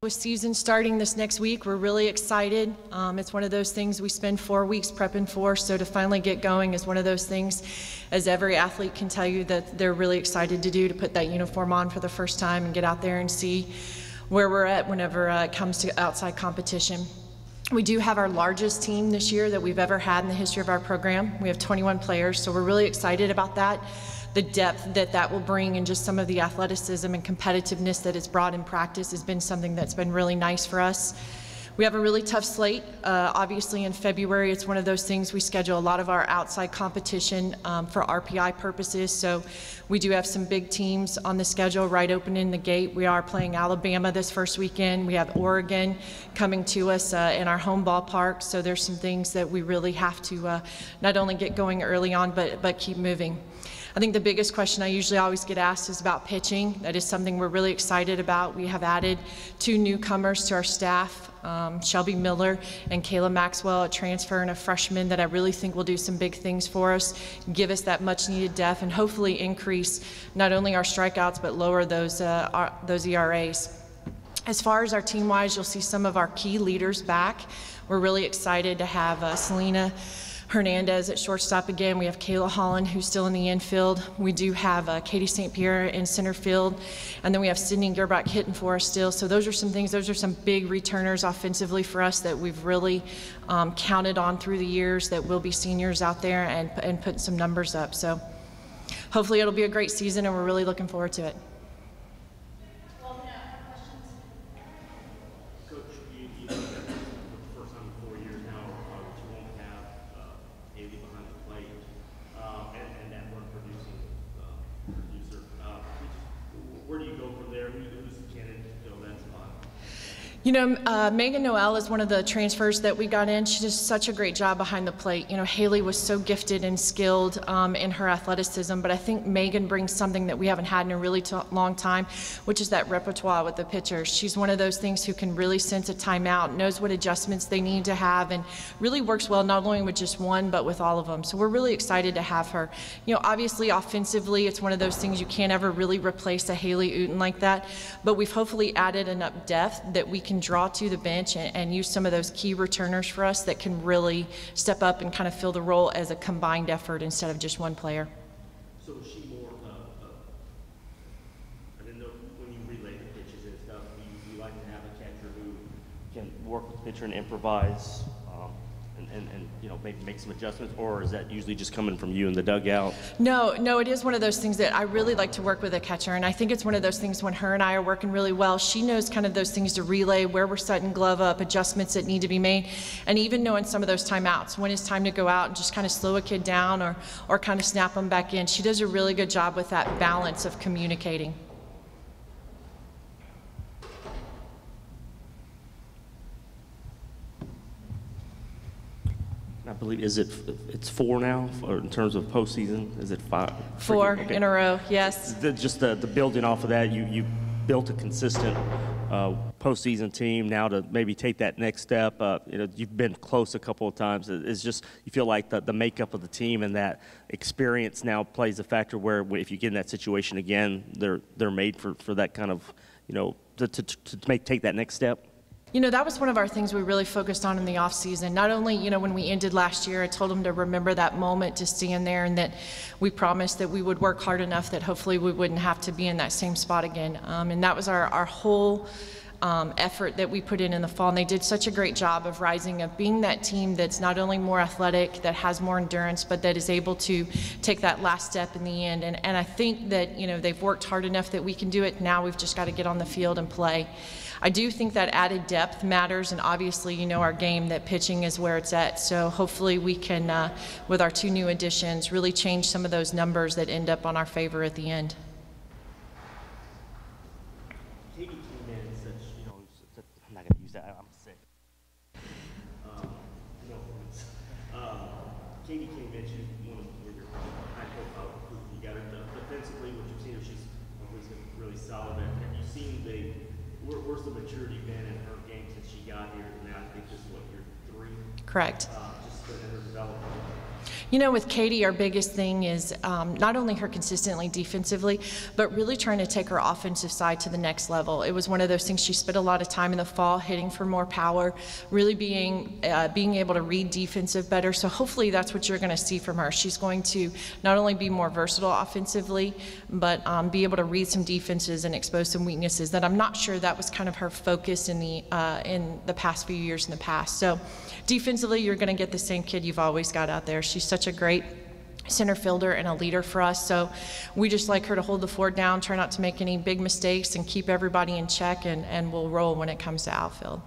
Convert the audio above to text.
With season starting this next week, we're really excited. It's one of those things we spend 4 weeks prepping for, so to finally get going is one of those things, as every athlete can tell you, that they're really excited to do, to put that uniform on for the first time and get out there and see where we're at whenever it comes to outside competition. We do have our largest team this year that we've ever had in the history of our program. We have 21 players, so we're really excited about that. The depth that will bring and just some of the athleticism and competitiveness that it's brought in practice has been something that's been really nice for us. We have a really tough slate. Obviously in February, it's one of those things we schedule a lot of our outside competition for RPI purposes, so we do have some big teams on the schedule right opening the gate. We are playing Alabama this first weekend. We have Oregon coming to us in our home ballpark, so there's some things that we really have to not only get going early on, but keep moving. I think the biggest question I usually always get asked is about pitching. That is something we're really excited about. We have added 2 newcomers to our staff, Shelby Miller and Kayla Maxwell, a transfer and a freshman that I really think will do some big things for us, give us that much needed depth, and hopefully increase not only our strikeouts but lower those ERAs. As far as our team-wise, you'll see some of our key leaders back. We're really excited to have Selena Hernandez at shortstop again. We have Kayla Holland, who's still in the infield. We do have Katie St. Pierre in center field. And then we have Sydney Gerbach hitting for us still. So those are some things, those are some big returners offensively for us that we've really counted on through the years, that will be seniors out there and putting some numbers up. So hopefully it'll be a great season, and we're really looking forward to it. Where do you go from there? Who's the candidate to fill that spot? You know, Megan Noel is one of the transfers that we got in. She does such a great job behind the plate. You know, Haley was so gifted and skilled in her athleticism, but I think Megan brings something that we haven't had in a really long time, which is that repertoire with the pitchers. She's one of those things who can really sense a timeout, knows what adjustments they need to have, and really works well not only with just one, but with all of them. So we're really excited to have her. You know, obviously offensively, it's one of those things you can't ever really replace a Haley Uten like that, but we've hopefully added enough depth that we can draw to the bench and use some of those key returners for us that can really step up and kind of fill the role as a combined effort instead of just one player. So is she more I didn't know, when you relay the pitches and stuff, you like to have a catcher who can work with the pitcher and improvise and you know, maybe make some adjustments, or is that usually just coming from you in the dugout? No, it is one of those things that I really like to work with a catcher, and I think it's one of those things when her and I are working really well, she knows kind of those things to relay, where we're setting glove up, adjustments that need to be made, and even knowing some of those timeouts, when it's time to go out and just kind of slow a kid down or kind of snap them back in. She does a really good job with that balance of communicating. I believe, it's 4 now, or in terms of postseason? Is it 5? 4 okay. in a row, yes. Just the building off of that, you built a consistent postseason team. Now to maybe take that next step, you know, you've been close a couple of times. It's just, you feel like the makeup of the team and that experience now plays a factor where if you get in that situation again, they're made for that kind of, you know, to take that next step. You know, that was one of our things we really focused on in the off season. Not only, you know, when we ended last year, I told them to remember that moment, to stand there, and that we promised that we would work hard enough that hopefully we wouldn't have to be in that same spot again. And that was our whole effort that we put in the fall, and they did such a great job of rising, of being that team that's not only more athletic, that has more endurance, but that is able to take that last step in the end. And I think that, you know, they've worked hard enough that we can do it. Now we've just got to get on the field and play. I do think that added depth matters, and obviously, you know, our game, that pitching is where it's at. So hopefully we can, with our 2 new additions, really change some of those numbers that end up on our favor at the end. Katie came in such, you know, I'm not going to use that, I'm sick. Katie came in, she's one of your high-profile recruits. You got her defensively, what you've seen her, she's always been really solid. Have you seen where's the maturity been in her game since she got here? Now I think this is what, year 3? Correct. Just in her development. You know, with Katie, our biggest thing is not only her consistently defensively, but really trying to take her offensive side to the next level. It was one of those things, she spent a lot of time in the fall hitting for more power, really being able to read defensive better. So hopefully that's what you're going to see from her. She's going to not only be more versatile offensively, but be able to read some defenses and expose some weaknesses that I'm not sure that was kind of her focus in the past few years in the past. So defensively, you're going to get the same kid you've always got out there. She's such a great center fielder and a leader for us. So we just like her to hold the fort down, try not to make any big mistakes, and keep everybody in check, and we'll roll when it comes to outfield.